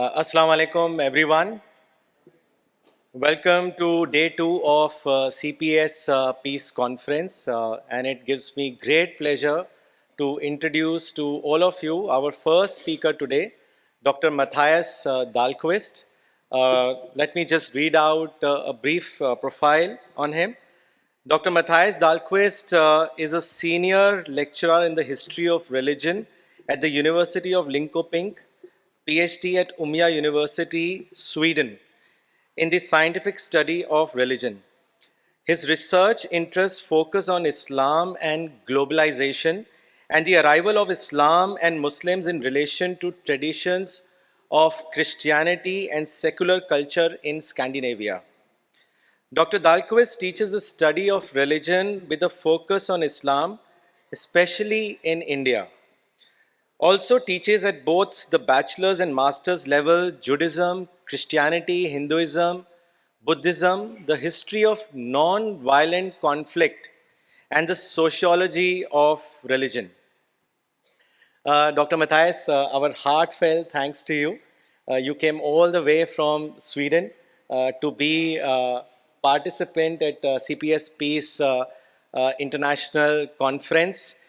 Assalamu alaikum, everyone. Welcome to day two of CPS Peace Conference, and it gives me great pleasure to introduce to all of you our first speaker today, Dr. Matthias Dahlkvist. Let me just read out a brief profile on him. Dr. Mattias Dahlkvist is a senior lecturer in the history of religion at the University of Linköping, PhD at Umeå University, Sweden, in the scientific study of religion. His research interests focus on Islam and globalization and the arrival of Islam and Muslims in relation to traditions of Christianity and secular culture in Scandinavia. Dr. Dahlkvist teaches the study of religion with a focus on Islam, especially in India. Also teaches at both the bachelor's and master's level Judaism, Christianity, Hinduism, Buddhism, the history of non-violent conflict, and the sociology of religion. Dr. Matthias, our heartfelt thanks to you. You came all the way from Sweden to be a participant at CPS Peace International Conference.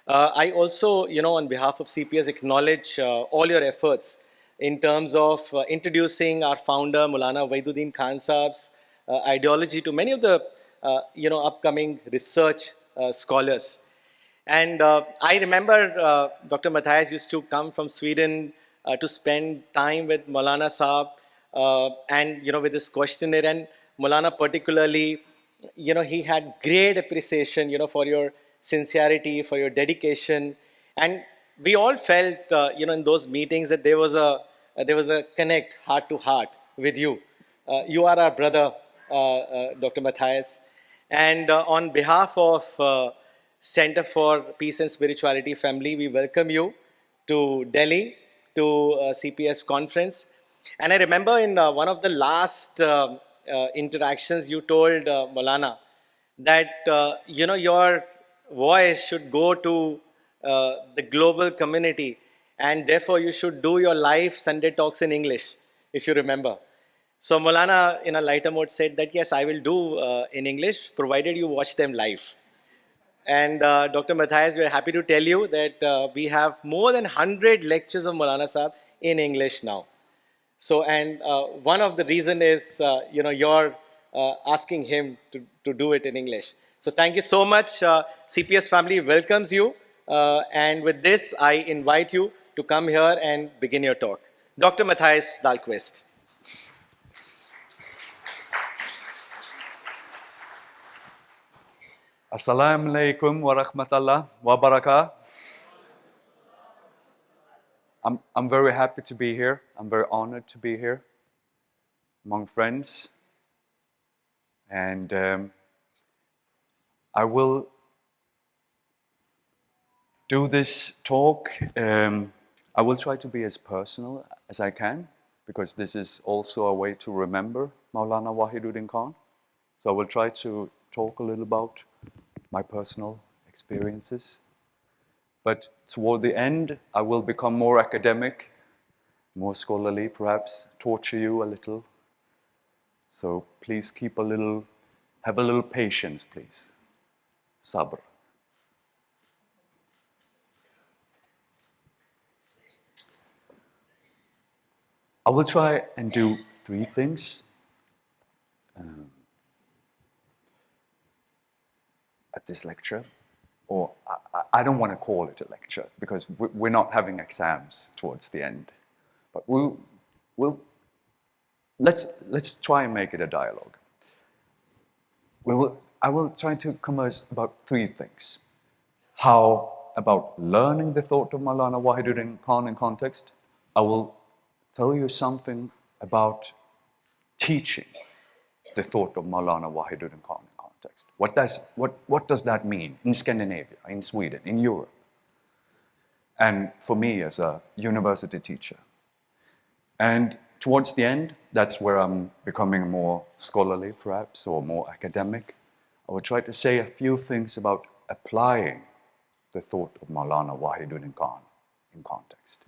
I also, on behalf of CPS, acknowledge all your efforts in terms of introducing our founder, Maulana Waiduddin Khan Saab's ideology to many of the, upcoming research scholars. And I remember Dr. Matthias used to come from Sweden to spend time with Maulana Saab and, with this questionnaire. And Maulana particularly, he had great appreciation, for your sincerity, for your dedication. And we all felt, in those meetings that there was a connect heart to heart with you. You are our brother, Dr. Matthias. And on behalf of Center for Peace and Spirituality family, we welcome you to Delhi, to CPS conference. And I remember in one of the last interactions, you told Maulana that, your voice should go to the global community, and therefore you should do your live Sunday talks in English, if you remember. So Maulana, in a lighter mode, said that, yes, I will do in English, provided you watch them live. And Dr. Matthias, we are happy to tell you that we have more than 100 lectures of Maulana Sahab in English now. So, and one of the reason is, you're asking him to do it in English. So thank you so much. CPS family welcomes you. And with this, I invite you to come here and begin your talk. Dr. Matthias Dahlkvist. Assalamu alaikum wa rahmatullah wa barakatuh. I'm very happy to be here. I'm very honored to be here among friends. And I will do this talk. I will try to be as personal as I can, because this is also a way to remember Maulana Wahiduddin Khan. So I will try to talk a little about my personal experiences. But toward the end, I will become more academic, more scholarly, perhaps torture you a little. So please have a little patience, please. Sabr. I will try and do three things at this lecture, or I don't want to call it a lecture because we're not having exams towards the end, but let's try and make it a dialogue. I will try to converse about three things: how about learning the thought of Maulana Wahiduddin Khan in context. I will tell you something about teaching the thought of Maulana Wahiduddin Khan in context. What does that mean in Scandinavia, in Sweden, in Europe? And for me as a university teacher. And towards the end, that's where I'm becoming more scholarly perhaps, or more academic. I will try to say a few things about applying the thought of Maulana Wahiduddin Khan in context.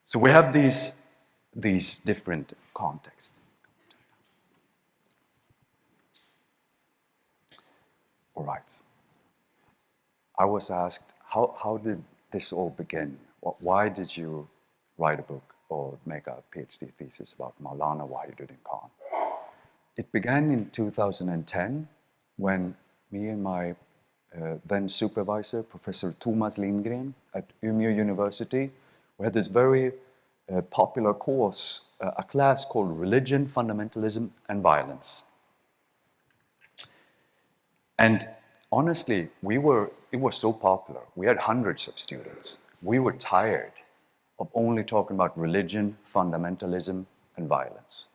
So we have these different contexts. All right. I was asked, how did this all begin? Why did you write a book or make a PhD thesis about Maulana Wahiduddin Khan? It began in 2010 when me and my then supervisor, Professor Thomas Lindgren at Umeå University, we had this very popular course, a class called Religion, Fundamentalism and Violence. And honestly, it was so popular. We had hundreds of students. We were tired of only talking about religion, fundamentalism, and violence.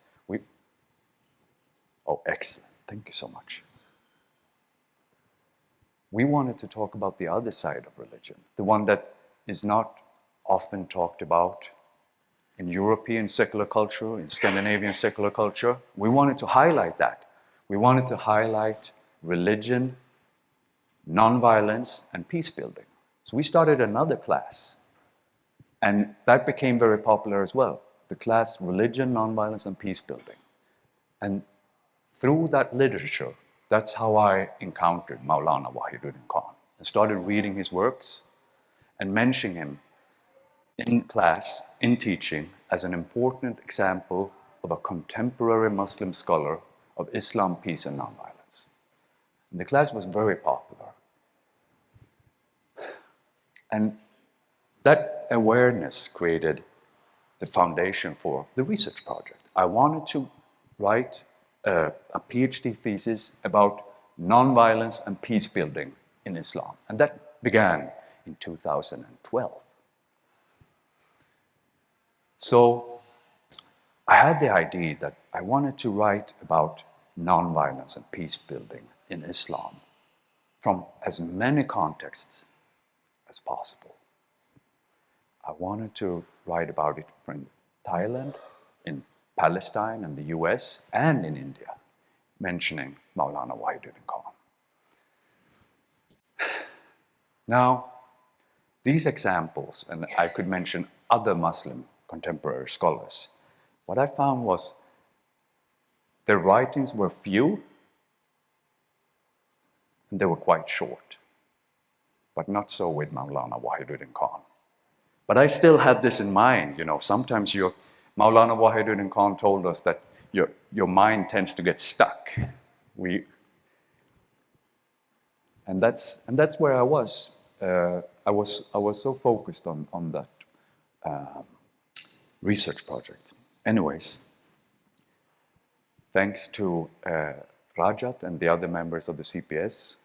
Oh, excellent. Thank you so much. We wanted to talk about the other side of religion, the one that is not often talked about in European secular culture, in Scandinavian secular culture. We wanted to highlight that. We wanted to highlight religion, nonviolence, and peace building. So we started another class, and that became very popular as well. The class Religion, Nonviolence, and Peace Building. And through that literature, that's how I encountered Maulana Wahiduddin Khan and started reading his works and mentioning him in class, in teaching, as an important example of a contemporary Muslim scholar of Islam, peace, and nonviolence. And the class was very popular. And that awareness created the foundation for the research project. I wanted to write a PhD thesis about nonviolence and peace building in Islam. And that began in 2012. So I had the idea that I wanted to write about nonviolence and peace building in Islam from as many contexts as possible. I wanted to write about it from Thailand, in Palestine and the US, and in India, mentioning Maulana Wahiduddin Khan. Now, these examples, and I could mention other Muslim contemporary scholars, what I found was their writings were few and they were quite short, but not so with Maulana Wahiduddin Khan. But I still had this in mind, sometimes Maulana Wahiduddin Khan told us that your mind tends to get stuck. And that's where I was. I was so focused on that research project. Anyways, thanks to Rajat and the other members of the CPS,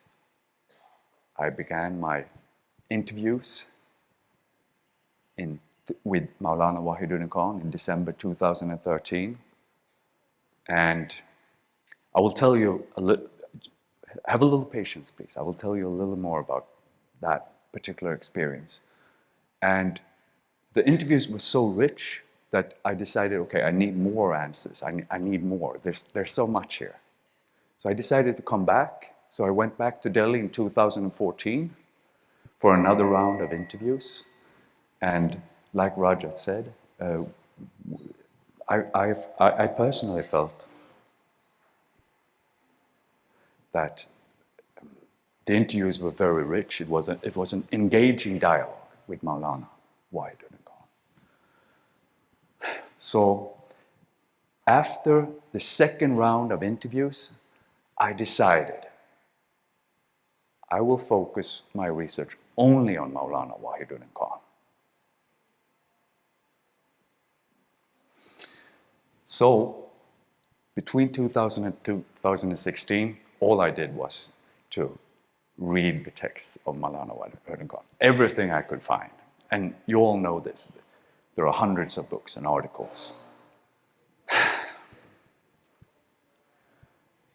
I began my interviews with Maulana Wahiduddin Khan in December 2013. And I will tell you have a little patience, please. I will tell you a little more about that particular experience. And the interviews were so rich that I decided, okay, I need more answers. I need more. There's so much here. So I decided to come back. So I went back to Delhi in 2014 for another round of interviews. And like Rajat said, I personally felt that the interviews were very rich. It was an engaging dialogue with Maulana Wahiduddin Khan. So after the second round of interviews, I decided I will focus my research only on Maulana Wahiduddin Khan. So between 2000 and 2016, all I did was to read the texts of Maulana Wahiduddin Khan, everything I could find. And you all know this. There are hundreds of books and articles.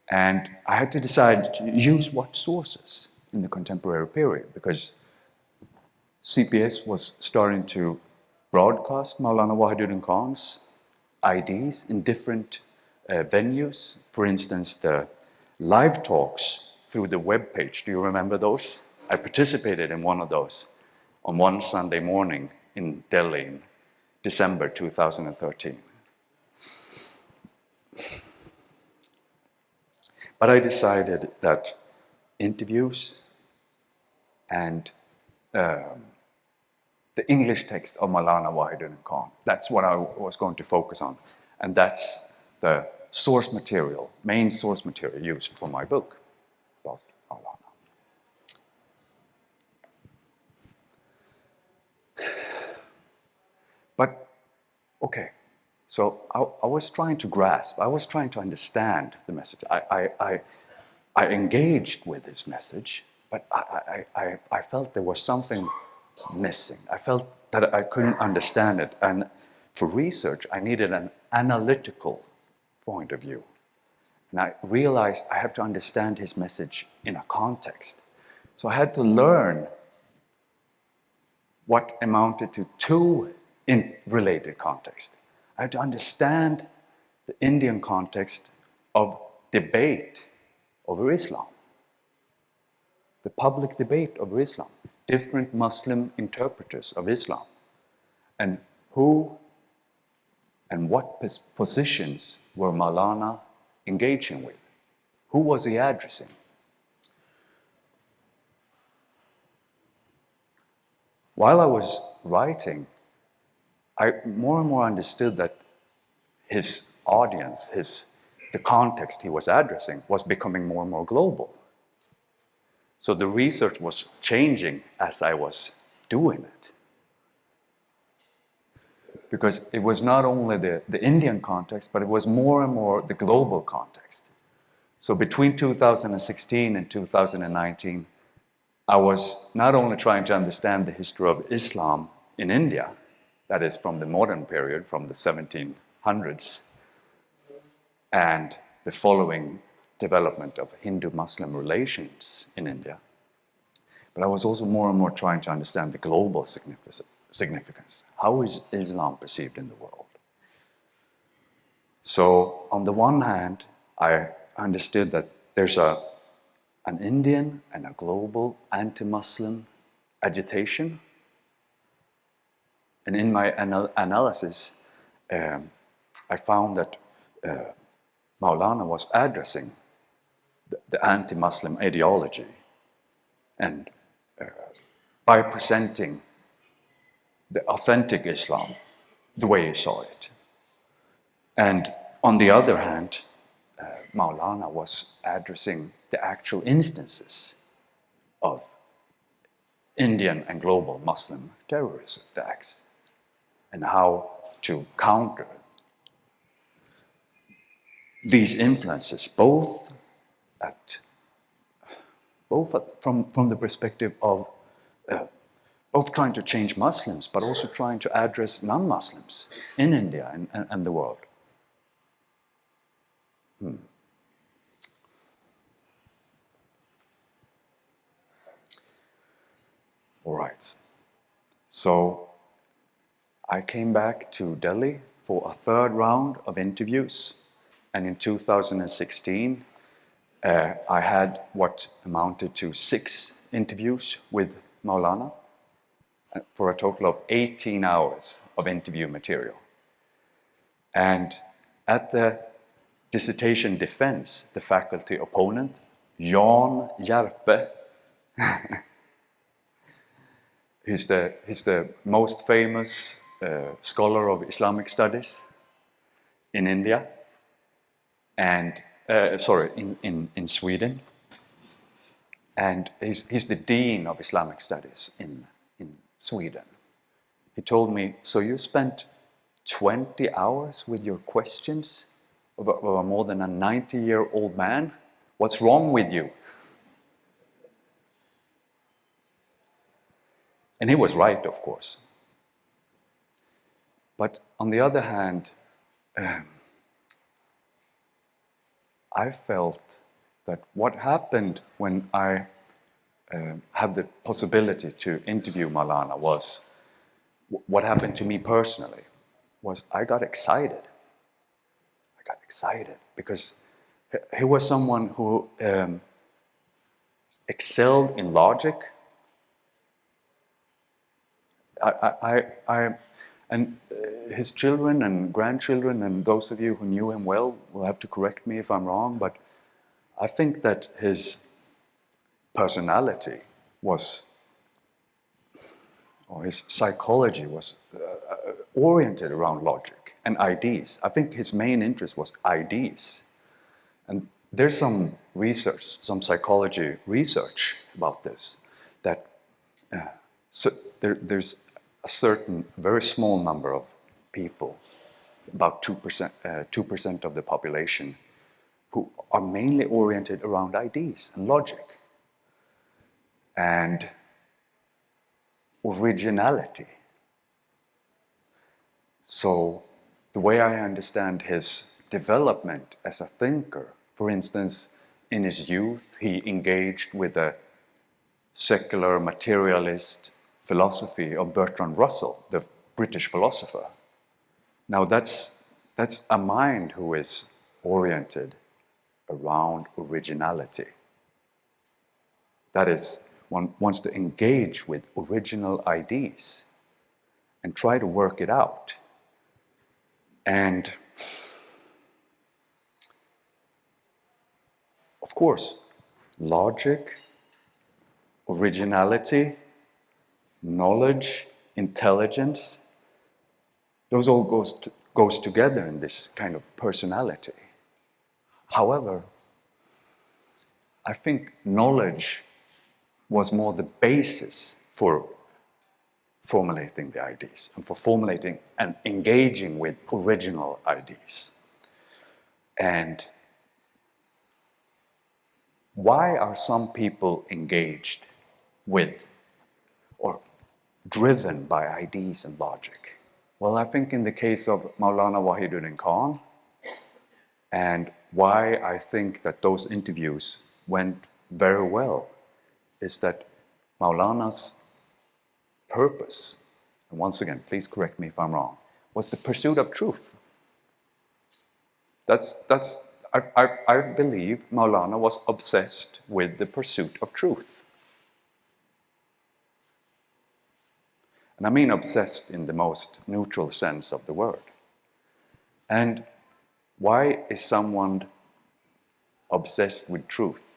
And I had to decide to use what sources in the contemporary period, because CPS was starting to broadcast Maulana Wahiduddin Khan's ideas in different venues. For instance, the live talks through the web page. Do you remember those? I participated in one of those on one Sunday morning in Delhi in December 2013. But I decided that interviews and the English text of Maulana Wahiduddin Khan, that's what I was going to focus on. And that's the source material, main source material used for my book about Maulana. But, okay, so I was trying to grasp, I was trying to understand the message. I engaged with this message, but I felt there was something missing. I felt that I couldn't understand it. And for research, I needed an analytical point of view. And I realized I have to understand his message in a context. So I had to learn what amounted to two related contexts. I had to understand the Indian context of debate over Islam, the public debate over Islam, different Muslim interpreters of Islam, and who and what positions were Maulana engaging with? Who was he addressing? While I was writing, I more and more understood that his audience, the context he was addressing, was becoming more and more global. So the research was changing as I was doing it. Because it was not only the Indian context, but it was more and more the global context. So between 2016 and 2019, I was not only trying to understand the history of Islam in India, that is from the modern period, from the 1700s, and the following development of Hindu-Muslim relations in India, but I was also more and more trying to understand the global significance. How is Islam perceived in the world? So on the one hand, I understood that there's an Indian and a global anti-Muslim agitation. And in my analysis, I found that Maulana was addressing the anti-Muslim ideology and by presenting the authentic Islam the way he saw it. And on the other hand, Maulana was addressing the actual instances of Indian and global Muslim terrorist attacks and how to counter these influences, both from the perspective of both trying to change Muslims, but also trying to address non-Muslims in India and the world. All right. So I came back to Delhi for a third round of interviews. And in 2016, I had what amounted to 6 interviews with Maulana for a total of 18 hours of interview material. And at the dissertation defense, the faculty opponent, Jan Järpe, he's the most famous scholar of Islamic studies in India, and in Sweden, and he's the dean of Islamic studies in Sweden. He told me, so you spent 20 hours with your questions of a more than a 90-year-old man? What's wrong with you? And he was right, of course. But on the other hand, I felt that what happened when I had the possibility to interview Maulana was, what happened to me personally was I got excited. I got excited because he was someone who excelled in logic. And his children and grandchildren, and those of you who knew him well will have to correct me if I'm wrong, but I think that his personality was, or his psychology was oriented around logic and ideas. I think his main interest was ideas. And there's some research, some psychology research about this, that so there's a certain very small number of people, about 2% of the population, who are mainly oriented around ideas and logic and originality. So the way I understand his development as a thinker, for instance, in his youth, he engaged with a secular materialist philosophy of Bertrand Russell, the British philosopher. Now that's a mind who is oriented around originality. That is, one wants to engage with original ideas and try to work it out. And of course, logic, originality, knowledge, intelligence, those all goes together in this kind of personality. However, I think knowledge was more the basis for formulating the ideas and for formulating and engaging with original ideas. And why are some people engaged with or driven by ideas and logic? Well, I think in the case of Maulana Wahiduddin Khan, and why I think that those interviews went very well, is that Maulana's purpose, and once again, please correct me if I'm wrong, was the pursuit of truth. I believe Maulana was obsessed with the pursuit of truth. And I mean obsessed in the most neutral sense of the word. And why is someone obsessed with truth?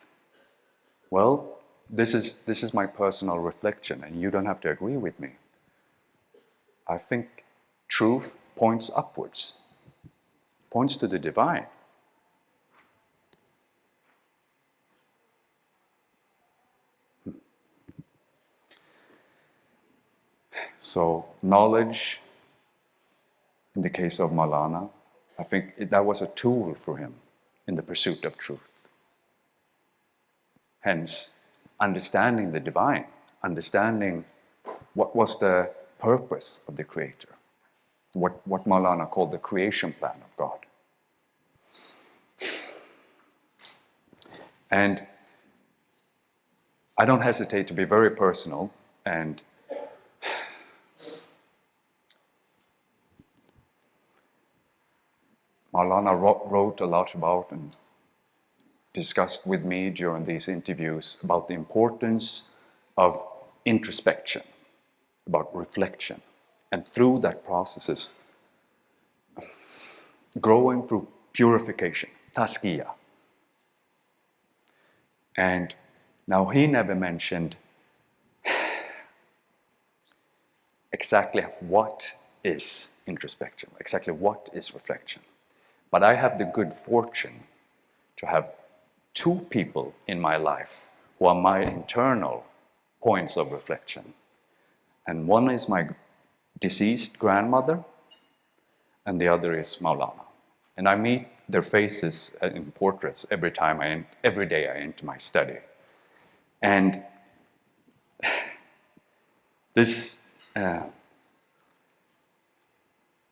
Well, this is my personal reflection, and you don't have to agree with me. I think truth points upwards, points to the divine. So knowledge, in the case of Maulana, I think that was a tool for him in the pursuit of truth. Hence, understanding the divine, understanding what was the purpose of the Creator, what Maulana called the creation plan of God. And I don't hesitate to be very personal, and Maulana wrote a lot about and discussed with me during these interviews about the importance of introspection, about reflection, and through that process is growing through purification, taskiya. And now he never mentioned exactly what is introspection, exactly what is reflection. But I have the good fortune to have two people in my life who are my internal points of reflection. And one is my deceased grandmother, and the other is Maulana. And I meet their faces in portraits every day I enter my study. And this,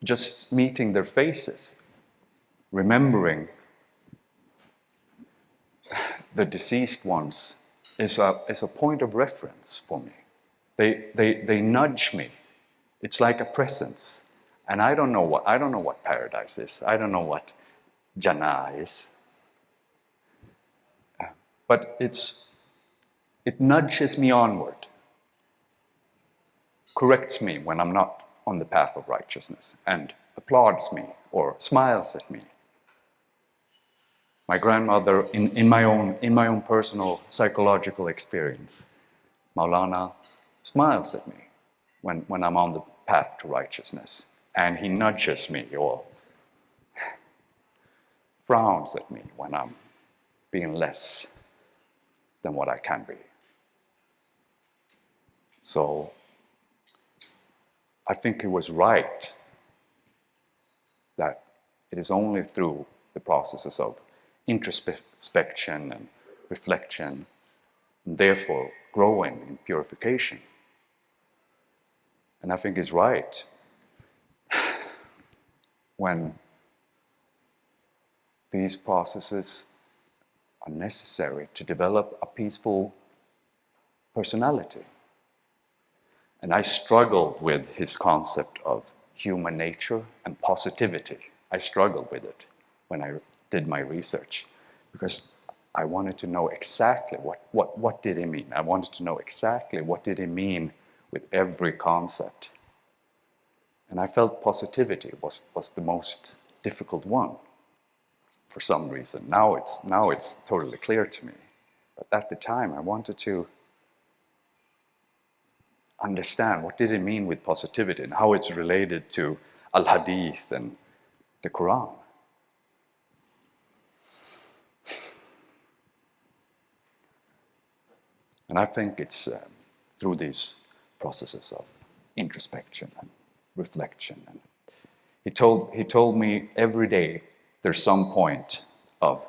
just meeting their faces, remembering the deceased ones is a point of reference for me. They nudge me. It's like a presence. And I don't know what paradise is. I don't know what Jannah is. But it nudges me onward, corrects me when I'm not on the path of righteousness and applauds me or smiles at me. My grandmother, in my own personal psychological experience, Maulana smiles at me when I'm on the path to righteousness, and he nudges me or frowns at me when I'm being less than what I can be. So I think he was right that it is only through the processes of introspection and reflection, and therefore growing in purification. And I think he's right when these processes are necessary to develop a peaceful personality. And I struggled with his concept of human nature and positivity. I struggled with it when I did my research because I wanted to know exactly what did he mean. I wanted to know exactly what did he mean with every concept. And I felt positivity was the most difficult one for some reason. Now it's totally clear to me. But at the time I wanted to understand what did it mean with positivity and how it's related to al-hadith and the Quran. And I think it's through these processes of introspection and reflection. And he told me every day there's some point of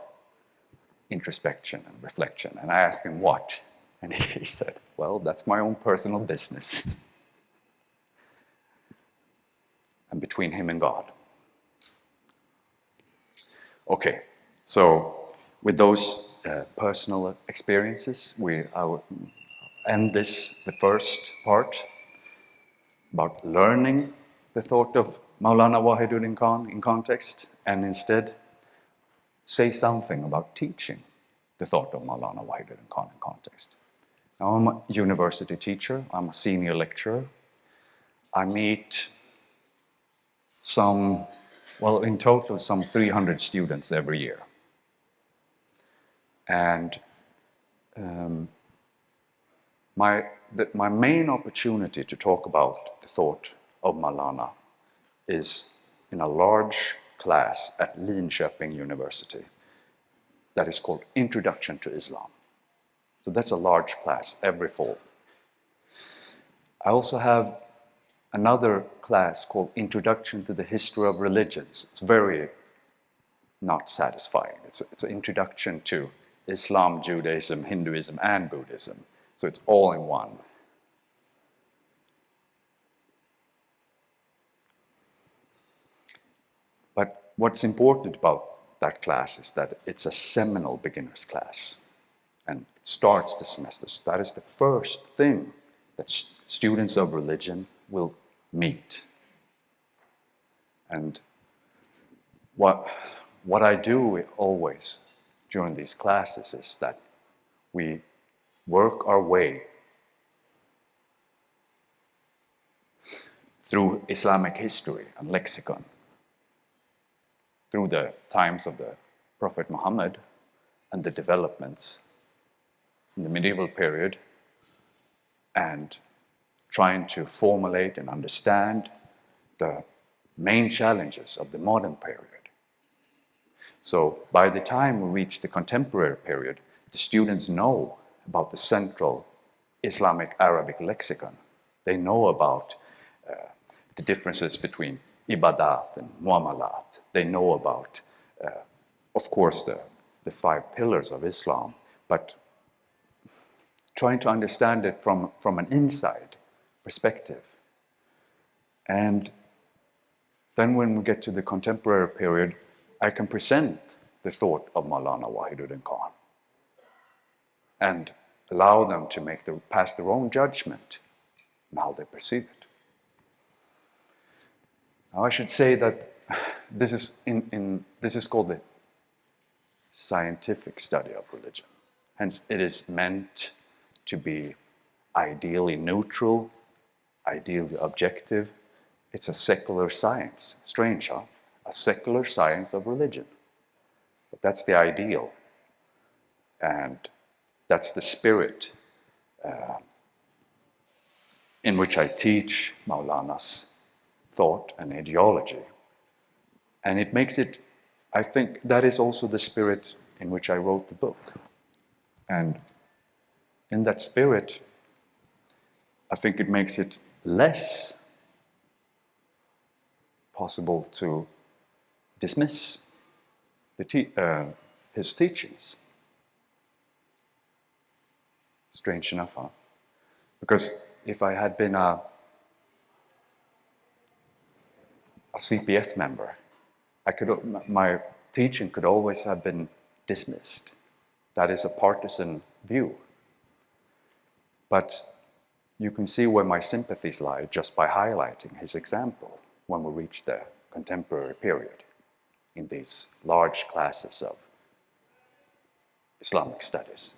introspection and reflection. And I asked him what? And he said, well, that's my own personal business. And between him and God. Okay, so with those personal experiences, I will end the first part, about learning the thought of Maulana Wahiduddin Khan in context, and instead say something about teaching the thought of Maulana Wahiduddin Khan in context. Now, I'm a university teacher, I'm a senior lecturer. I meet in total, some 300 students every year. And my main opportunity to talk about the thought of Maulana is in a large class at Linköping University that is called Introduction to Islam. So that's a large class every fall. I also have another class called Introduction to the History of Religions. It's very not satisfying. It's an introduction to Islam, Judaism, Hinduism, and Buddhism. So it's all in one. But what's important about that class is that it's a seminal beginner's class. And it starts the semester. So that is the first thing that students of religion will meet. And what I do always during these classes is that we work our way through Islamic history and lexicon, through the times of the Prophet Muhammad and the developments in the medieval period, and trying to formulate and understand the main challenges of the modern period. So by the time we reach the contemporary period, the students know about the central Islamic Arabic lexicon. They know about the differences between ibadat and muamalat. They know about, of course, the 5 pillars of Islam, but trying to understand it from an inside perspective. And then when we get to the contemporary period, I can present the thought of Maulana Wahiduddin Khan and allow them to pass their own judgment on how they perceive it. Now I should say that this is called the scientific study of religion. Hence, it is meant to be ideally neutral, ideally objective. it's a secular science. Strange, huh? A secular science of religion. But that's the ideal. And that's the spirit in which I teach Maulana's thought and ideology. And it makes it, I think that is also the spirit in which I wrote the book. And in that spirit, I think it makes it less possible to dismiss his teachings. Strange enough, huh? Because if I had been a CPS member, my teaching could always have been dismissed. That is a partisan view. But you can see where my sympathies lie just by highlighting his example when we reach the contemporary period in these large classes of Islamic studies.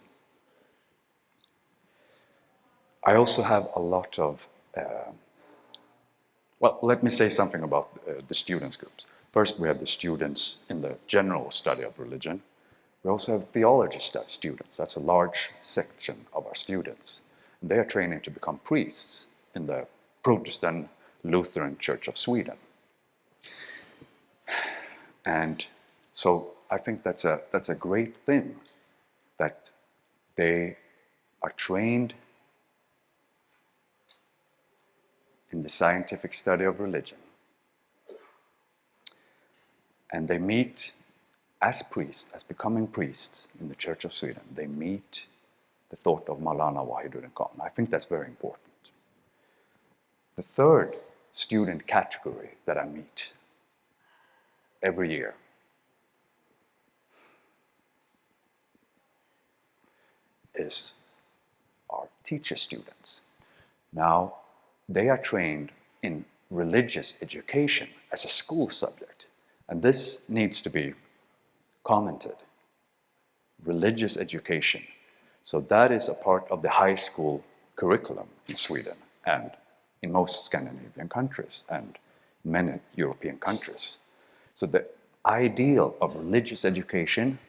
I also have a lot of, well, let me say something about the students groups. First, we have the students in the general study of religion. We also have theology students. That's a large section of our students. And they are training to become priests in the Protestant Lutheran Church of Sweden. And so I think that's a great thing, that they are trained in the scientific study of religion. And they meet as priests, as becoming priests in the Church of Sweden. They meet the thought of Maulana Wahiduddin Khan. I think that's very important. The third student category that I meet every year is our teacher students. Now, they are trained in religious education as a school subject, and this needs to be commented. Religious education. So that is a part of the high school curriculum in Sweden and in most Scandinavian countries and many European countries. So the ideal of religious education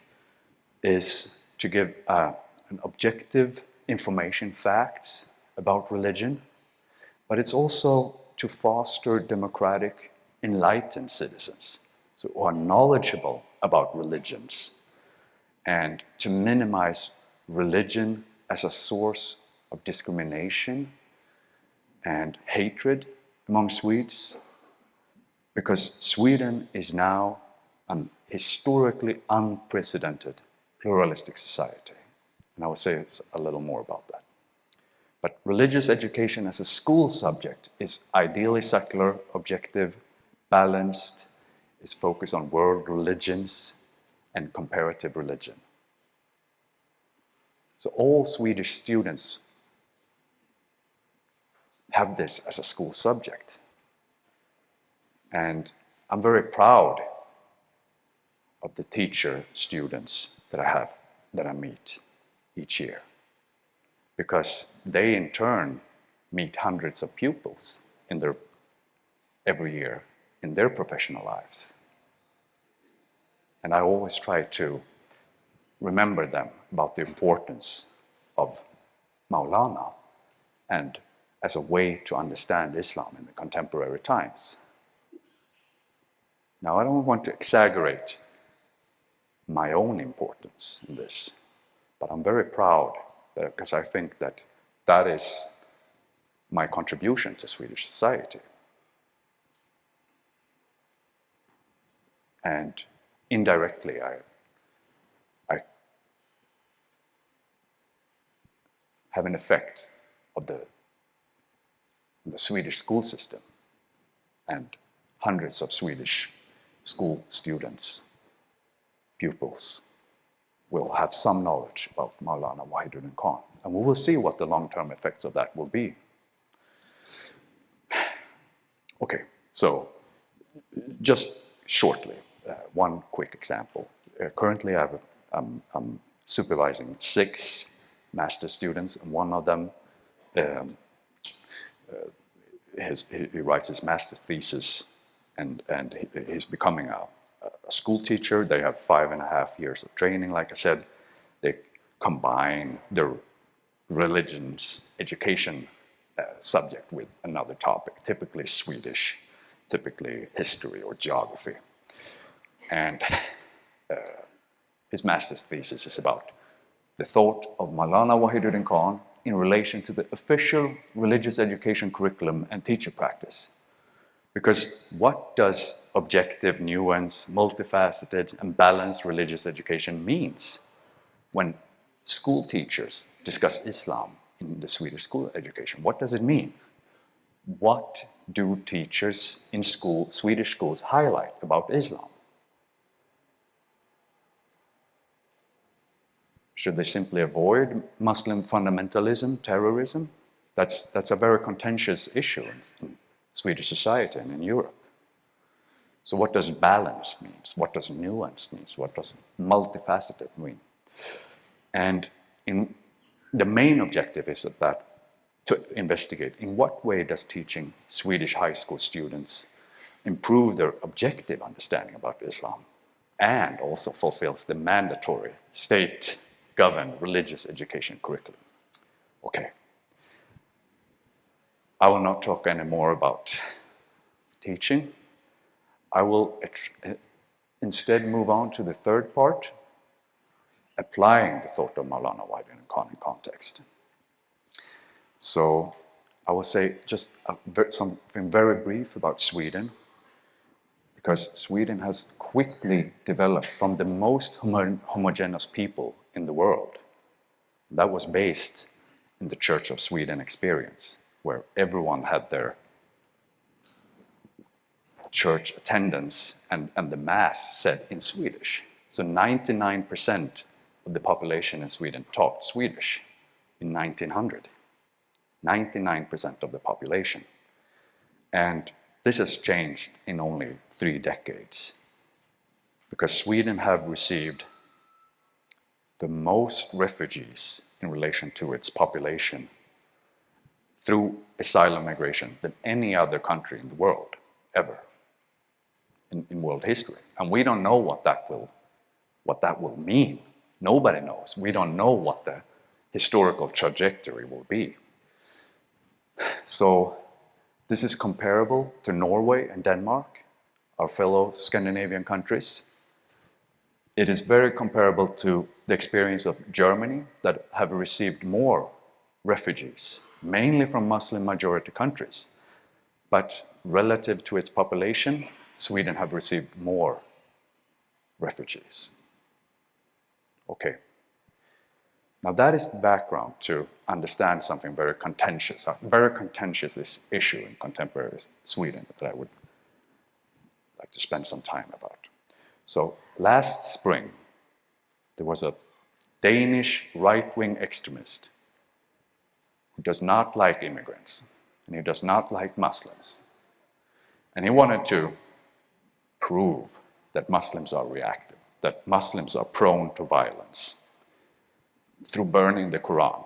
is to give an objective information, facts about religion, but it's also to foster democratic, enlightened citizens, so who are knowledgeable about religions, and to minimize religion as a source of discrimination and hatred among Swedes, because Sweden is now an historically unprecedented pluralistic society. And I will say a little more about that. But religious education as a school subject is ideally secular, objective, balanced, is focused on world religions and comparative religion. So all Swedish students have this as a school subject. And I'm very proud of the teacher students that I meet each year, because they in turn meet hundreds of pupils every year in their professional lives. And I always try to remember them about the importance of Maulana and as a way to understand Islam in the contemporary times. Now, I don't want to exaggerate my own importance in this, but I'm very proud because I think that that is my contribution to Swedish society. And indirectly, I have an effect of the Swedish school system, and hundreds of Swedish school students, pupils, will have some knowledge about Maulana Wahiduddin Khan. And we will see what the long-term effects of that will be. Okay, so just shortly, one quick example. Currently, I'm supervising 6 master students, and one of them he writes his master's thesis, and he's becoming a school teacher. They have 5.5 years of training, like I said. They combine their religion's education subject with another topic, typically Swedish, typically history or geography. And his master's thesis is about the thought of Maulana Wahiduddin Khan in relation to the official religious education curriculum and teacher practice. Because what does objective, nuanced, multifaceted, and balanced religious education means when school teachers discuss Islam in the Swedish school education? What does it mean? What do teachers in Swedish schools highlight about Islam? Should they simply avoid Muslim fundamentalism, terrorism? That's a very contentious issue in Swedish society and in Europe. So what does balance mean? What does nuance mean? What does multifaceted mean? And the main objective is that to investigate in what way does teaching Swedish high school students improve their objective understanding about Islam and also fulfills the mandatory state-governed religious education curriculum. Okay. I will not talk anymore about teaching. I will instead move on to the third part, applying the thought of Maulana Wahiduddin Khan in context. So I will say just something very brief about Sweden, because Sweden has quickly developed from the most homogeneous people in the world. That was based in the Church of Sweden experience, where everyone had their church attendance and the mass said in Swedish. So 99% of the population in Sweden taught Swedish in 1900. 99% of the population. And this has changed in only 3 decades, because Sweden have received the most refugees in relation to its population through asylum migration than any other country in the world, ever, in world history. And we don't know what that will mean. Nobody knows. We don't know what the historical trajectory will be. So this is comparable to Norway and Denmark, our fellow Scandinavian countries. It is very comparable to the experience of Germany, that have received more refugees, mainly from Muslim majority countries. But relative to its population, Sweden have received more refugees. Okay. Now that is the background to understand something very contentious, a very contentious issue in contemporary Sweden that I would like to spend some time about. So last spring, there was a Danish right-wing extremist who does not like immigrants, and he does not like Muslims. And he wanted to prove that Muslims are reactive, that Muslims are prone to violence, through burning the Quran.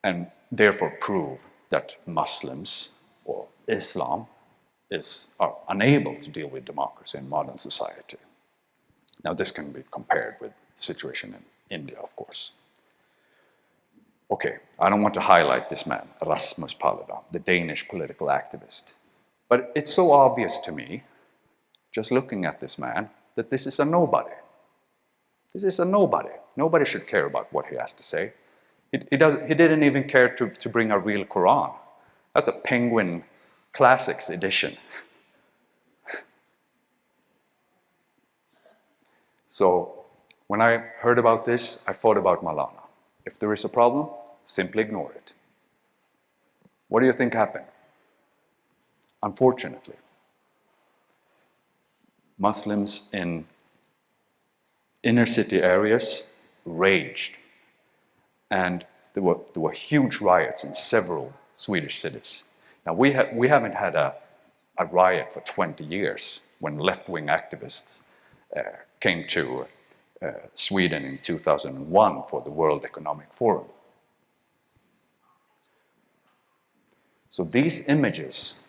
And therefore prove that Muslims or Islam are unable to deal with democracy in modern society. Now this can be compared with the situation in India, of course. Okay, I don't want to highlight this man, Rasmus Paludan, the Danish political activist. But it's so obvious to me, just looking at this man, that this is a nobody. This is a nobody. Nobody should care about what he has to say. He didn't even care to bring a real Quran. That's a Penguin Classics edition. So when I heard about this, I thought about Maulana. If there is a problem, simply ignore it. What do you think happened? Unfortunately, Muslims in inner city areas raged, and there were huge riots in several Swedish cities. Now we haven't had a riot for 20 years when left-wing activists came to Sweden in 2001 for the World Economic Forum. So these images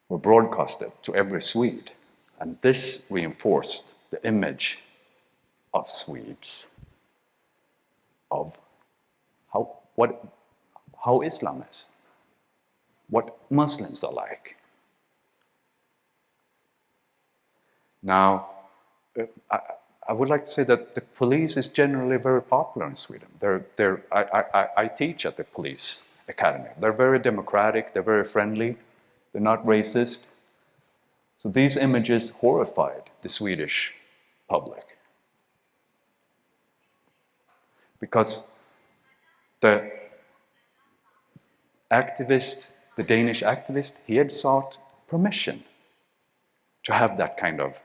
were broadcasted to every Swede, and this reinforced the image of Swedes of how Islam is, what Muslims are like. Now, I would like to say that the police is generally very popular in Sweden. I teach at the police academy. They're very democratic, they're very friendly, they're not racist. So these images horrified the Swedish public. Because the activist, the Danish activist, he had sought permission to have that kind of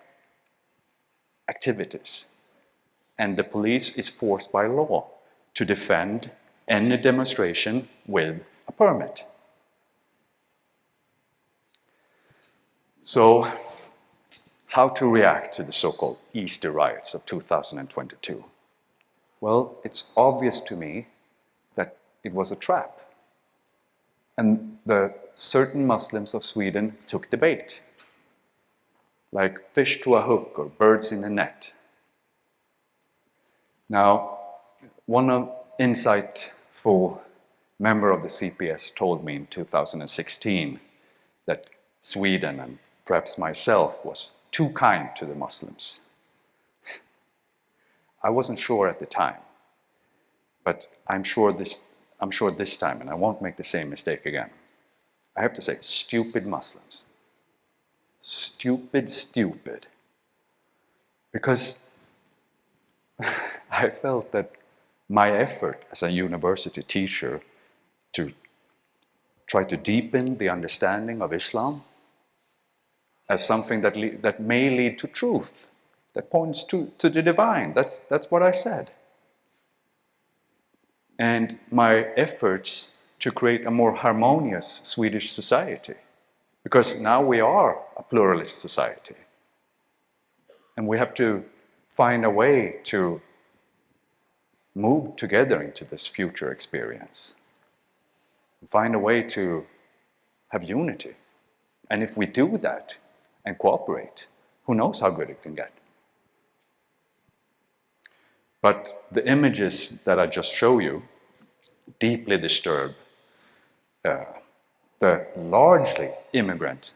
activities. And the police is forced by law to defend any demonstration with a permit. So, how to react to the so-called Easter riots of 2022? Well, it's obvious to me that it was a trap. And the certain Muslims of Sweden took the bait, like fish to a hook or birds in a net. Now, one insightful member of the CPS told me in 2016 that Sweden, and perhaps myself, was too kind to the Muslims. I wasn't sure at the time, but I'm sure this time, and I won't make the same mistake again. I have to say, stupid Muslims. Stupid. Because I felt that my effort as a university teacher to try to deepen the understanding of Islam as something that may lead to truth, that points to the divine. That's what I said. And my efforts to create a more harmonious Swedish society, because now we are a pluralist society. And we have to find a way to move together into this future experience. Find a way to have unity. And if we do that and cooperate, who knows how good it can get. But the images that I just show you deeply disturb the largely immigrant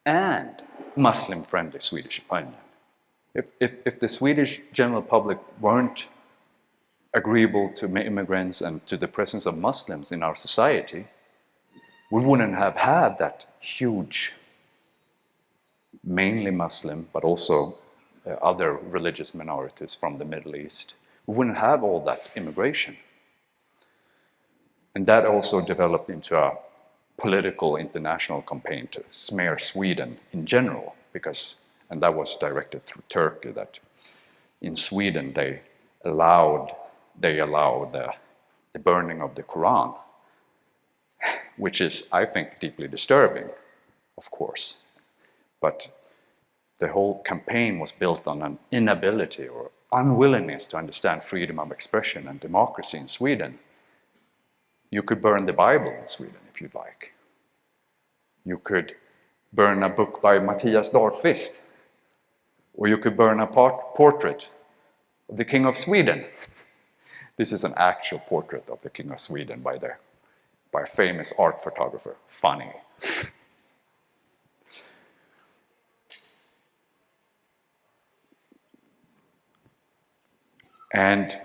and Muslim-friendly Swedish opinion. If the Swedish general public weren't agreeable to immigrants and to the presence of Muslims in our society, we wouldn't have had that huge, mainly Muslim, but also other religious minorities from the Middle East. We wouldn't have all that immigration. And that also developed into a political international campaign to smear Sweden in general, and that was directed through Turkey, that in Sweden they allowed the burning of the Quran, which is, I think, deeply disturbing, of course. But the whole campaign was built on an inability or unwillingness to understand freedom of expression and democracy in Sweden. You could burn the Bible in Sweden if you'd like. You could burn a book by Mattias Dahlkvist, or you could burn a portrait of the King of Sweden. This is an actual portrait of the King of Sweden by a famous art photographer. Funny. And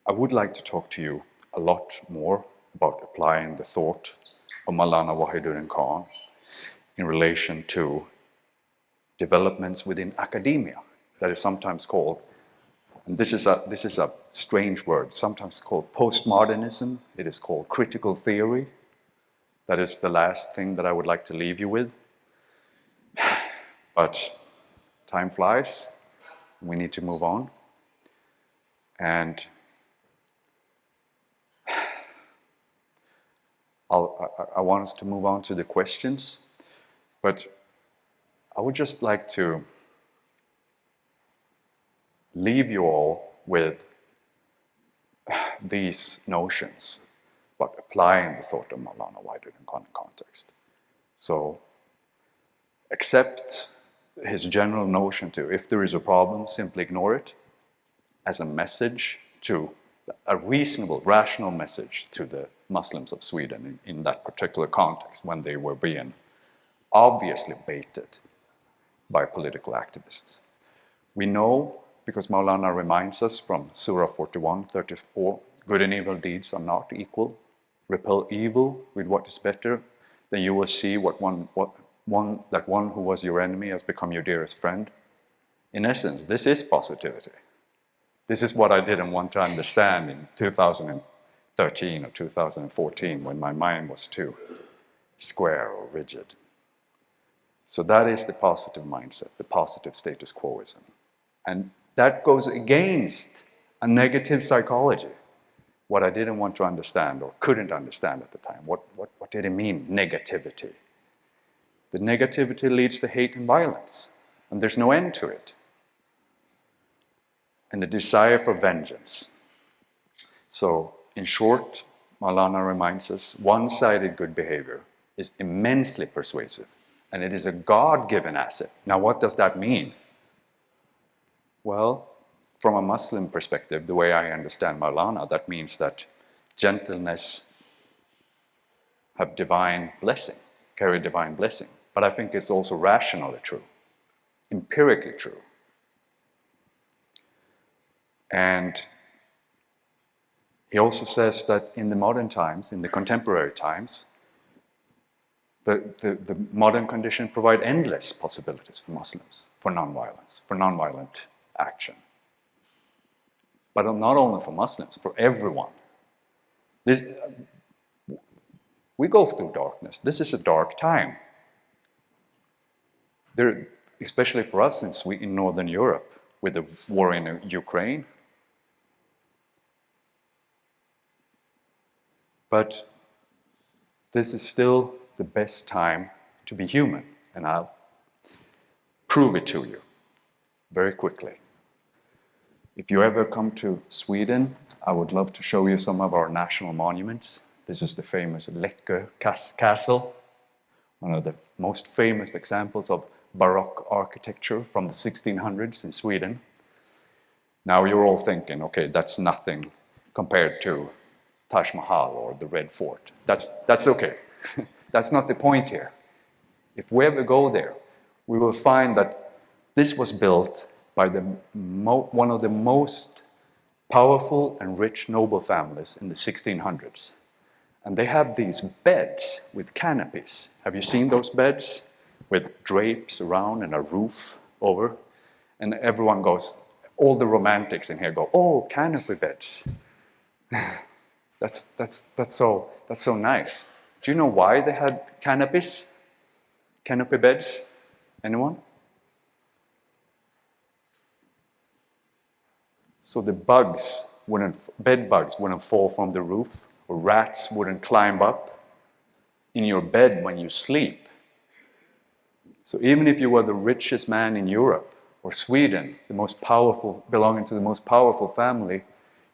I would like to talk to you a lot more about applying the thought of Maulana Wahiduddin Khan in relation to developments within academia that is sometimes called, and this is a strange word, sometimes called postmodernism. It is called critical theory. That is the last thing that I would like to leave you with. But time flies. We need to move on. And I want us to move on to the questions, but I would just like to leave you all with these notions, but applying the thought of Maulana wider in context. So accept his general notion to, if there is a problem, simply ignore it, as a message to, a reasonable, rational message to the Muslims of Sweden in that particular context when they were being obviously baited by political activists. We know, because Maulana reminds us from Surah 41:34, good and evil deeds are not equal. Repel evil with what is better, then you will see that one who was your enemy has become your dearest friend. In essence, this is positivity. This is what I didn't want to understand in 2013 or 2014 when my mind was too square or rigid. So that is the positive mindset, the positive status quoism. And that goes against a negative psychology. What I didn't want to understand or couldn't understand at the time. What did it mean, negativity? The negativity leads to hate and violence, and there's no end to it. And the desire for vengeance. So, in short, Maulana reminds us, one-sided good behavior is immensely persuasive, and it is a God-given asset. Now, what does that mean? Well, from a Muslim perspective, the way I understand Maulana, that means that gentleness have divine blessing, carry divine blessing. But I think it's also rationally true, empirically true. And he also says that in the modern times, in the contemporary times, the modern conditions provide endless possibilities for Muslims, for nonviolence, for nonviolent action. But not only for Muslims, for everyone. We go through darkness. This is a dark time. Especially for us in Northern Europe, with the war in Ukraine. But this is still the best time to be human, and I'll prove it to you very quickly. If you ever come to Sweden, I would love to show you some of our national monuments. This is the famous Läckö Castle, one of the most famous examples of Baroque architecture from the 1600s in Sweden. Now you're all thinking, okay, that's nothing compared to Taj Mahal or the Red Fort. That's okay. That's not the point here. If we ever go there, we will find that this was built by one of the most powerful and rich noble families in the 1600s. And they have these beds with canopies. Have you seen those beds? With drapes around and a roof over. And everyone goes, all the romantics in here go, oh, canopy beds. That's so nice. Do you know why they had canopies? Canopy beds? Anyone? So the bed bugs wouldn't fall from the roof, or rats wouldn't climb up in your bed when you sleep. So even if you were the richest man in Europe, or Sweden, belonging to the most powerful family,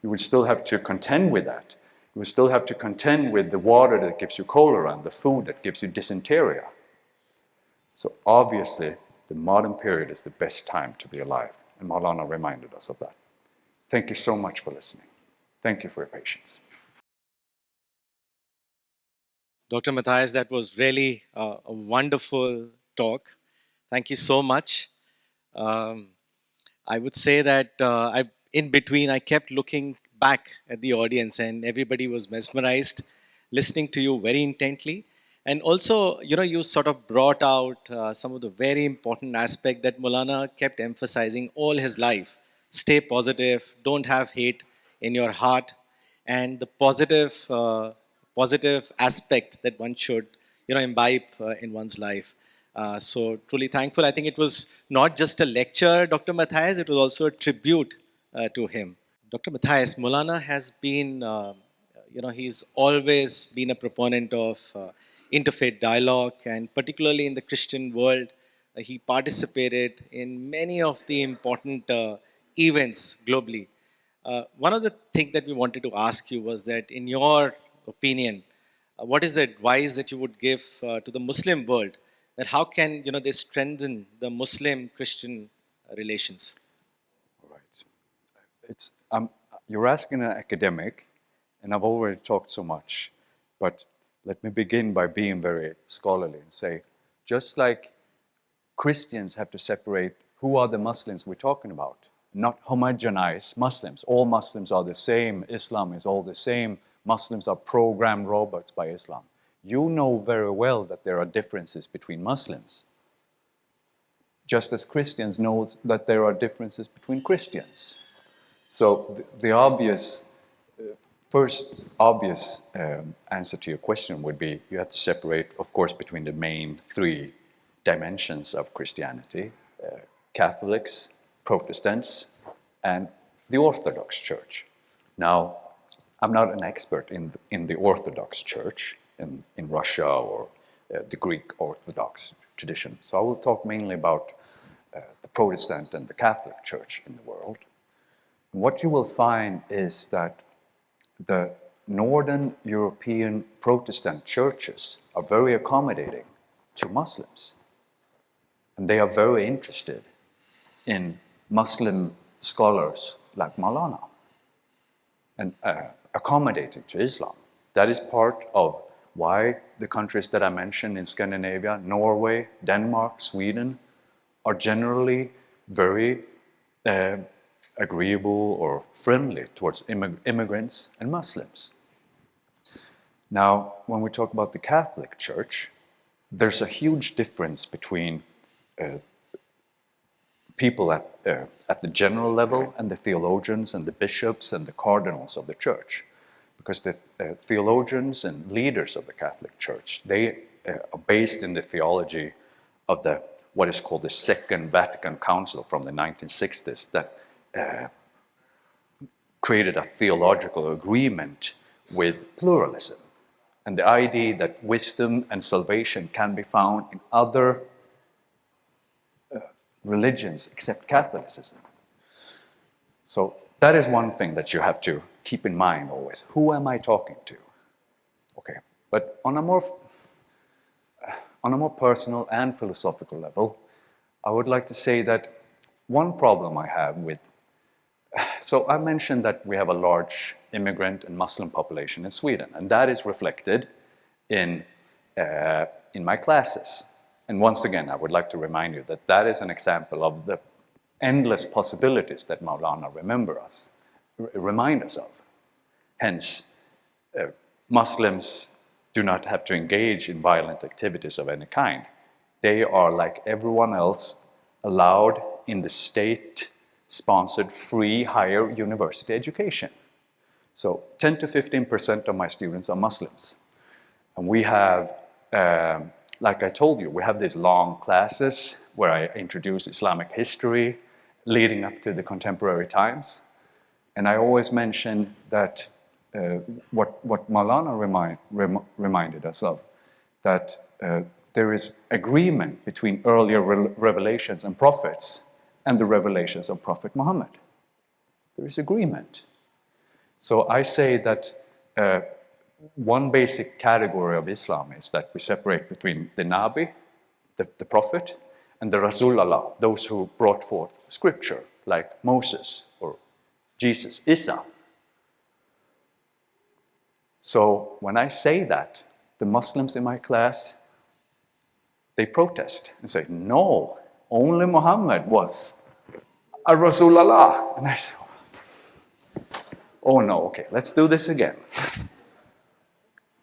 you would still have to contend with that. You would still have to contend with the water that gives you cholera and the food that gives you dysentery. So obviously, the modern period is the best time to be alive, and Maulana reminded us of that. Thank you so much for listening. Thank you for your patience. Dr. Mattias, that was really a wonderful talk. Thank you so much. I would say that in between, I kept looking back at the audience, and everybody was mesmerized, listening to you very intently. And also, you sort of brought out some of the very important aspect that Maulana kept emphasizing all his life. Stay positive, don't have hate in your heart, and the positive aspect that one should, imbibe in one's life. So truly thankful. I think it was not just a lecture, Dr. Mattias, it was also a tribute to him. Dr. Mattias, Maulana has been, he's always been a proponent of interfaith dialogue, and particularly in the Christian world, he participated in many of the important events globally. One of the things that we wanted to ask you was that, in your opinion, what is the advice that you would give to the Muslim world, that how can they strengthen the Muslim-Christian relations? All right. It's, you're asking an academic, and I've already talked so much, but let me begin by being very scholarly and say, just like Christians have to separate who are the Muslims we're talking about, not homogenize Muslims. All Muslims are the same. Islam is all the same. Muslims are programmed robots by Islam. You know very well that there are differences between Muslims, just as Christians know that there are differences between Christians. So the obvious, first obvious answer to your question would be you have to separate, of course, between the main three dimensions of Christianity: Catholics, Protestants, and the Orthodox Church. Now, I'm not an expert in the Orthodox Church in Russia or the Greek Orthodox tradition, so I will talk mainly about the Protestant and the Catholic Church in the world. And what you will find is that the Northern European Protestant churches are very accommodating to Muslims. And they are very interested in Muslim scholars like Maulana and accommodating to Islam. That is part of why the countries that I mentioned in Scandinavia, Norway, Denmark, Sweden, are generally very agreeable or friendly towards immigrants and Muslims. Now, when we talk about the Catholic Church, there's a huge difference between people at the general level and the theologians and the bishops and the cardinals of the church. Because the theologians and leaders of the Catholic Church, they are based in the theology of what is called the Second Vatican Council from the 1960s that created a theological agreement with pluralism and the idea that wisdom and salvation can be found in other religions except Catholicism. So that is one thing that you have to keep in mind always. Who am I talking to? Okay, but on a more personal and philosophical level, I would like to say that one problem I have with... So I mentioned that we have a large immigrant and Muslim population in Sweden, and that is reflected in my classes. And once again, I would like to remind you that that is an example of the endless possibilities that Maulana remind us of. Hence, Muslims do not have to engage in violent activities of any kind. They are, like everyone else, allowed in the state-sponsored free higher university education. So 10 to 15% of my students are Muslims. And we have, like I told you, we have these long classes where I introduce Islamic history leading up to the contemporary times. And I always mention that what Maulana reminded us of, that there is agreement between earlier revelations and prophets and the revelations of Prophet Muhammad. There is agreement. So I say that one basic category of Islam is that we separate between the Nabi, the Prophet, and the Rasulullah, those who brought forth scripture, like Moses or Jesus, Isa. So when I say that, the Muslims in my class, they protest and say, no, only Muhammad was a Rasulullah. And I say, oh no, okay, let's do this again.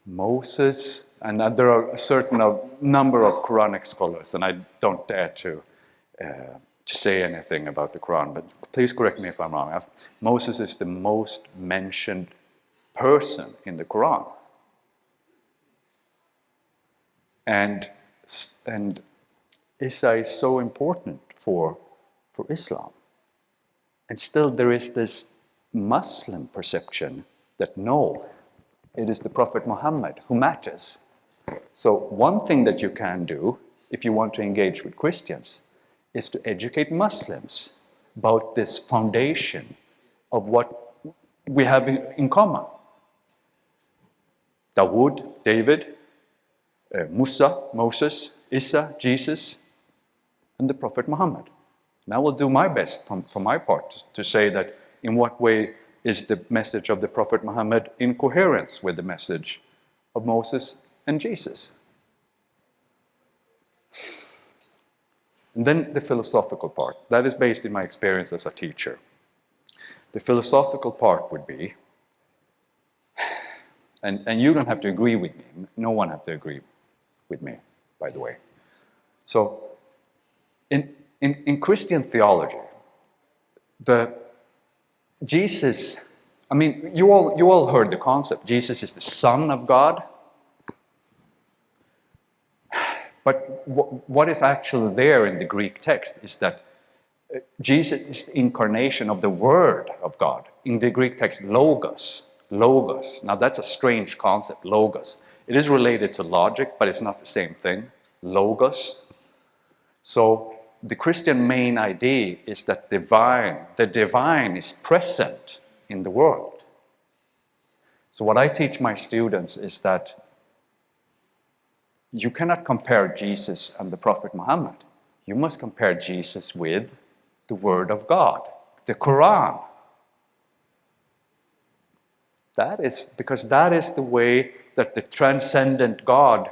Moses, and there are a certain number of Quranic scholars, and I don't dare to say anything about the Quran, but please correct me if I'm wrong. Moses is the most mentioned person in the Quran. And Isa is so important for Islam. And still there is this Muslim perception that no, it is the Prophet Muhammad who matters. So one thing that you can do if you want to engage with Christians is to educate Muslims about this foundation of what we have in common. Dawood, David, Musa, Moses, Isa, Jesus, and the Prophet Muhammad. And I will do my best for my part to say that in what way is the message of the Prophet Muhammad in coherence with the message of Moses and Jesus. And then the philosophical part. That is based in my experience as a teacher. The philosophical part would be, and you don't have to agree with me, no one have to agree with me, by the way. So, in Christian theology, Jesus, I mean, you all heard the concept. Jesus is the Son of God. But what is actually there in the Greek text is that Jesus is the incarnation of the Word of God. In the Greek text, logos. Logos. Now that's a strange concept, logos. It is related to logic, but it's not the same thing. Logos. So the Christian main idea is that the divine is present in the world. So what I teach my students is that you cannot compare Jesus and the Prophet Muhammad. You must compare Jesus with the Word of God, the Quran. That is because that is the way that the transcendent God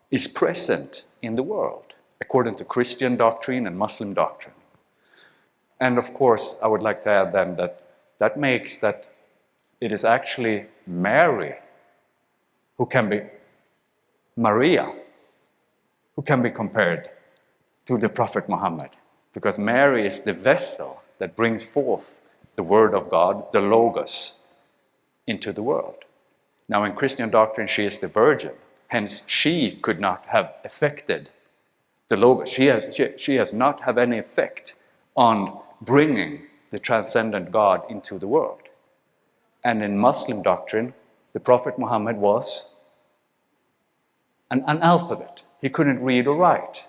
is present in the world, according to Christian doctrine and Muslim doctrine. And of course, I would like to add then that makes that it is actually Mary who can be Maria, who can be compared to the Prophet Muhammad, because Mary is the vessel that brings forth the Word of God, the Logos, into the world. Now in Christian doctrine, she is the Virgin, hence she could not have affected the Logos. She has not have any effect on bringing the transcendent God into the world. And in Muslim doctrine, the Prophet Muhammad was an analphabet. He couldn't read or write.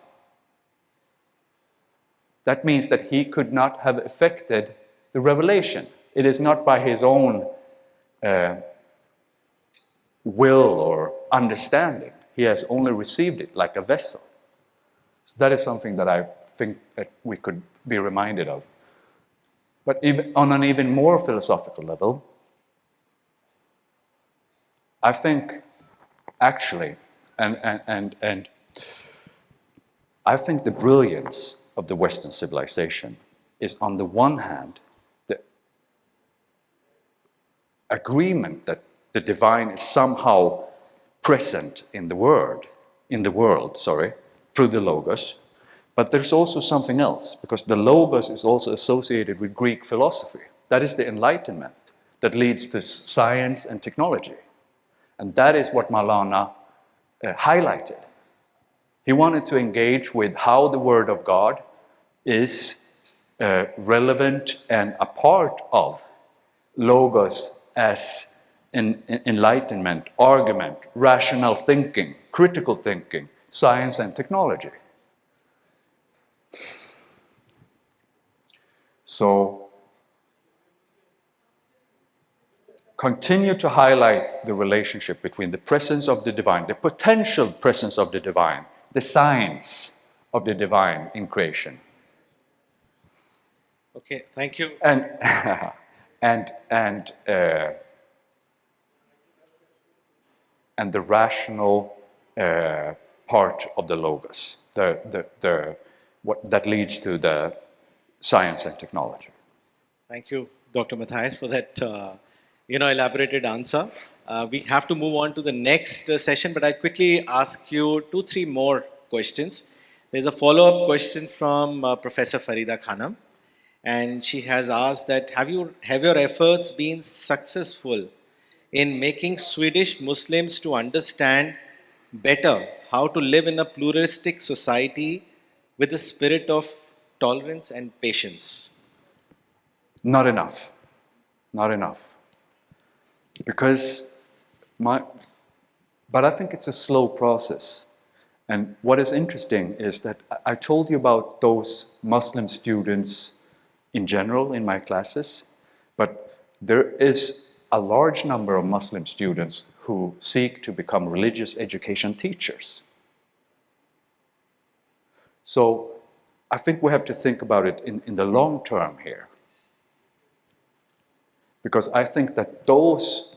That means that he could not have affected the revelation. It is not by his own will or understanding. He has only received it like a vessel. So that is something that I think that we could be reminded of. But even, on an even more philosophical level, I think actually, and I think the brilliance of the Western civilization is, on the one hand, the agreement that the divine is somehow present in the world, through the Logos. But there's also something else, because the Logos is also associated with Greek philosophy. That is the Enlightenment that leads to science and technology. And that is what Maulana highlighted. He wanted to engage with how the Word of God is relevant and a part of Logos as enlightenment, argument, rational thinking, critical thinking, science and technology. So, continue to highlight the relationship between the presence of the divine, the potential presence of the divine, the signs of the divine in creation. Okay, thank you. And the rational part of the Logos, what that leads to the science and technology. Thank you, Dr. Mattias, for that elaborated answer. We have to move on to the next session, but I quickly ask you 2-3 more questions. There's a follow-up question from Professor Farida Khanam, and she has asked that have your efforts been successful in making Swedish Muslims to understand better how to live in a pluralistic society with the spirit of tolerance and patience? Not enough. Not enough. Because but I think it's a slow process. And what is interesting is that I told you about those Muslim students in general in my classes, but there is a large number of Muslim students who seek to become religious education teachers. So I think we have to think about it in the long term here. Because I think that those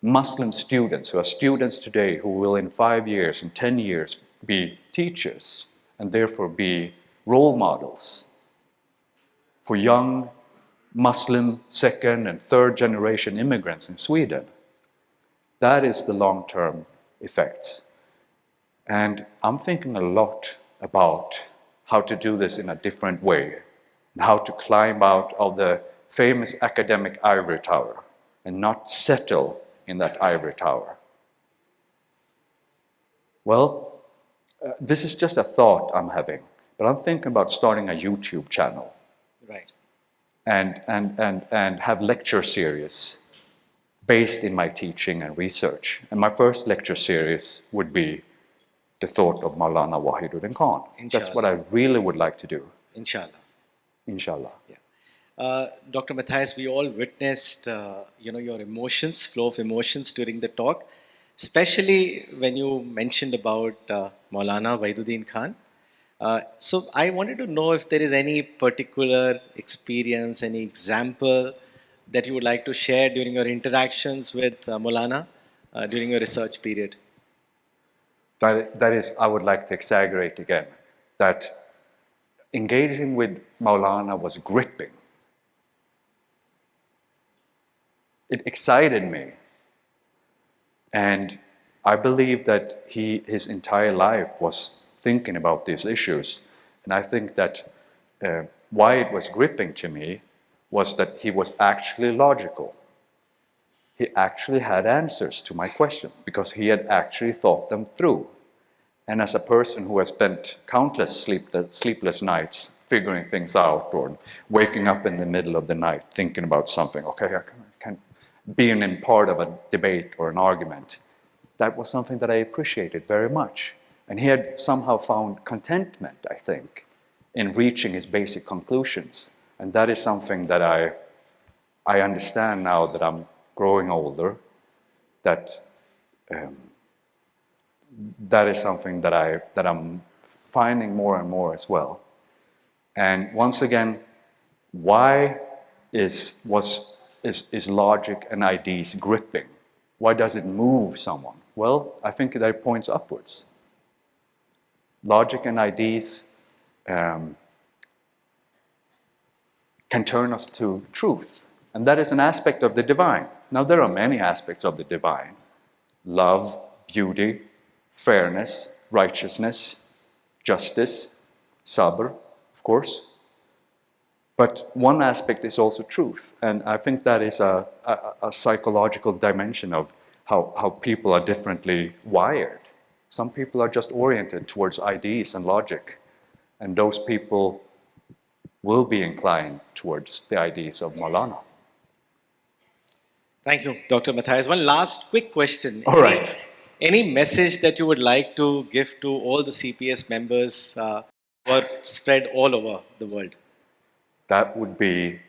Muslim students who are students today who will in 5 years, in 10 years be teachers and therefore be role models for young Muslim second and third generation immigrants in Sweden. That is the long-term effects. And I'm thinking a lot about how to do this in a different way and how to climb out of the famous academic ivory tower and not settle in that ivory tower. Well, this is just a thought I'm having, but I'm thinking about starting a YouTube channel. Right. And have lecture series based in my teaching and research. And my first lecture series would be the thought of Maulana Wahiduddin Khan. That's what I really would like to do. Inshallah. Inshallah. Yeah. Dr. Mattias, we all witnessed, your emotions, flow of emotions during the talk, especially when you mentioned about Maulana Wahiduddin Khan. So I wanted to know if there is any particular experience, any example that you would like to share during your interactions with Maulana during your research period. That is, I would like to exaggerate again, that engaging with Maulana was gripping. It excited me. And I believe that his entire life was thinking about these issues. And I think that why it was gripping to me was that he was actually logical. He actually had answers to my questions because he had actually thought them through. And as a person who has spent countless sleepless nights figuring things out or waking up in the middle of the night thinking about something, okay, I can being in part of a debate or an argument, that was something that I appreciated very much. And he had somehow found contentment, I think, in reaching his basic conclusions. And that is something that I understand now that I'm growing older, that that is something that I'm finding more and more as well. And once again, why is logic and ideas gripping? Why does it move someone? Well, I think that it points upwards. Logic and ideas can turn us to truth. And that is an aspect of the divine. Now, there are many aspects of the divine. Love, beauty, fairness, righteousness, justice, sabr, of course. But one aspect is also truth. And I think that is a psychological dimension of how people are differently wired. Some people are just oriented towards ideas and logic. And those people will be inclined towards the ideas of Maulana. Thank you, Dr. Mattias. One last quick question. All right. Any message that you would like to give to all the CPS members who are spread all over the world? That would be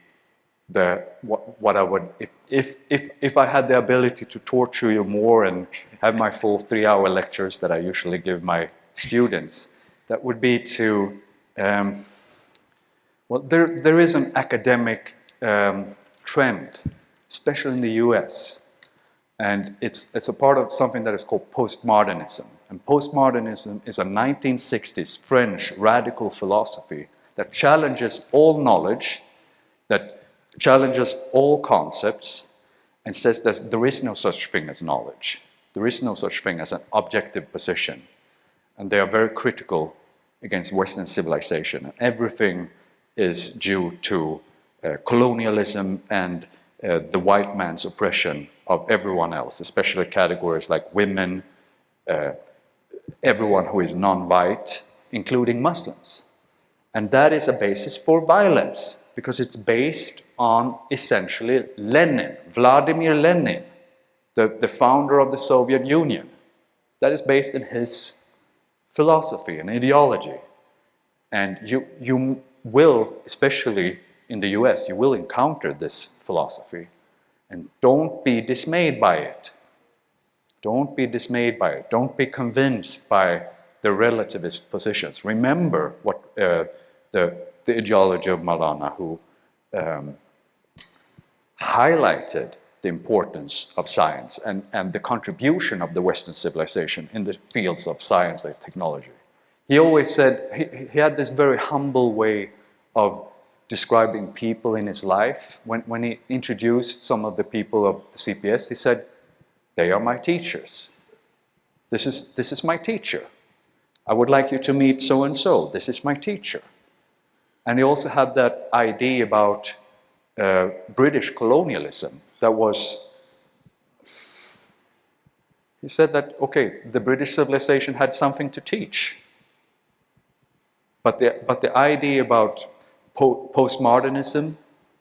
what I would, if I had the ability to torture you more and have my full 3-hour lectures that I usually give my students, that would be to, well, there is an academic trend, especially in the US, and it's a part of something that is called postmodernism. And postmodernism is a 1960s French radical philosophy that challenges all knowledge, that challenges all concepts, and says that there is no such thing as knowledge. There is no such thing as an objective position. And they are very critical against Western civilization. And everything is due to colonialism and the white man's oppression of everyone else, especially categories like women, everyone who is non-white, including Muslims. And that is a basis for violence, because it's based on essentially Lenin, Vladimir Lenin, the founder of the Soviet Union. That is based in his philosophy and ideology. And you will, especially in the US, you will encounter this philosophy. And don't be dismayed by it. Don't be dismayed by it. Don't be convinced by the relativist positions. Remember what the ideology of Maulana, who highlighted the importance of science and the contribution of the Western civilization in the fields of science and technology. He always said, he had this very humble way of describing people in his life. When he introduced some of the people of the CPS, he said, they are my teachers. This is my teacher. I would like you to meet so-and-so. This is my teacher. And he also had that idea about British colonialism that was, he said that, okay, the British civilization had something to teach. But the idea about postmodernism,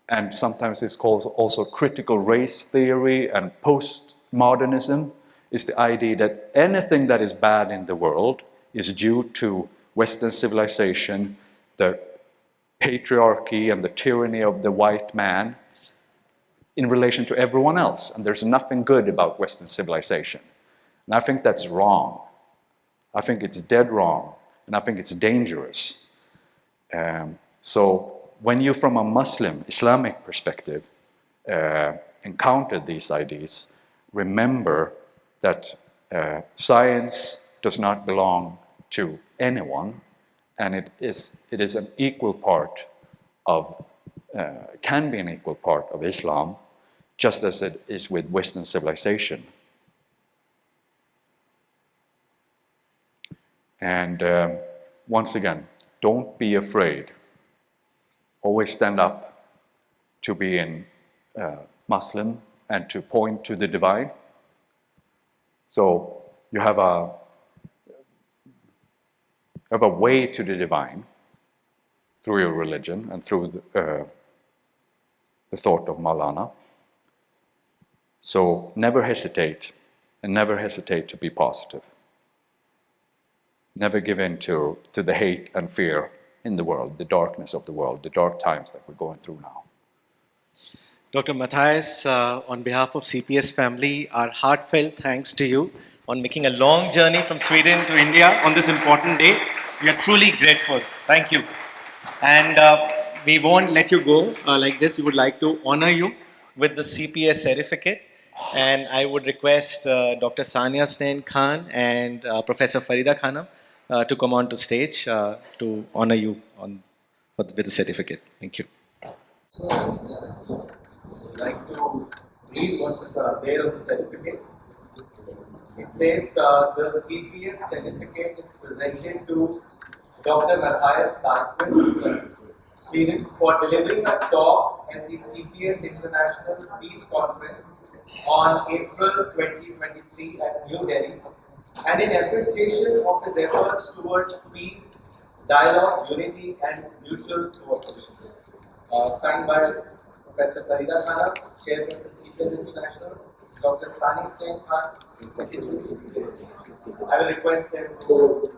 and sometimes it's called also critical race theory and postmodernism, is the idea that anything that is bad in the world is due to Western civilization, the patriarchy and the tyranny of the white man in relation to everyone else. And there's nothing good about Western civilization. And I think that's wrong. I think it's dead wrong. And I think it's dangerous. So when you, from a Muslim, Islamic perspective, encounter these ideas, remember that science does not belong to anyone, and it is an equal part of, can be an equal part of Islam, just as it is with Western civilization. And once again, don't be afraid. Always stand up to being Muslim and to point to the divine. So you have a way to the divine through your religion and through the thought of Maulana. So never hesitate, and never hesitate to be positive. Never give in to the hate and fear in the world, the darkness of the world, the dark times that we're going through now. Dr. Mattias, on behalf of CPS family, our heartfelt thanks to you on making a long journey from Sweden to India on this important day. We are truly grateful. Thank you. And we won't let you go like this. We would like to honor you with the CPS certificate. And I would request Dr. Sania Snein Khan and Professor Farida Khanam to come on to stage to honor you with the certificate. Thank you. I'd like to read what's there on the certificate. It says the CPS certificate is presented to Dr. Mattias Dahlkvist, Sweden, for delivering a talk at the CPS International Peace Conference on April 2023 at New Delhi, and in appreciation of his efforts towards peace, dialogue, unity, and mutual cooperation. Signed by Professor Farida Khanam, Chairperson CPS International, Dr. Sani Stain Khan, Secretary CPS. I will request them to.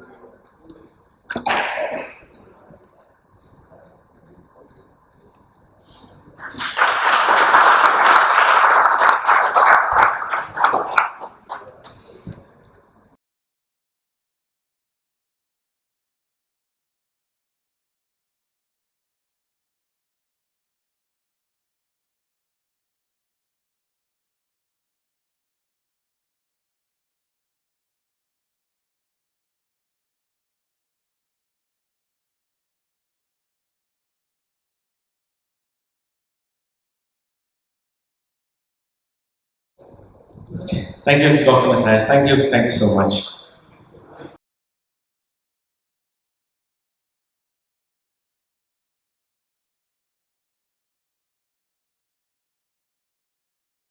Thank you, Dr. Mattias. Thank you so much.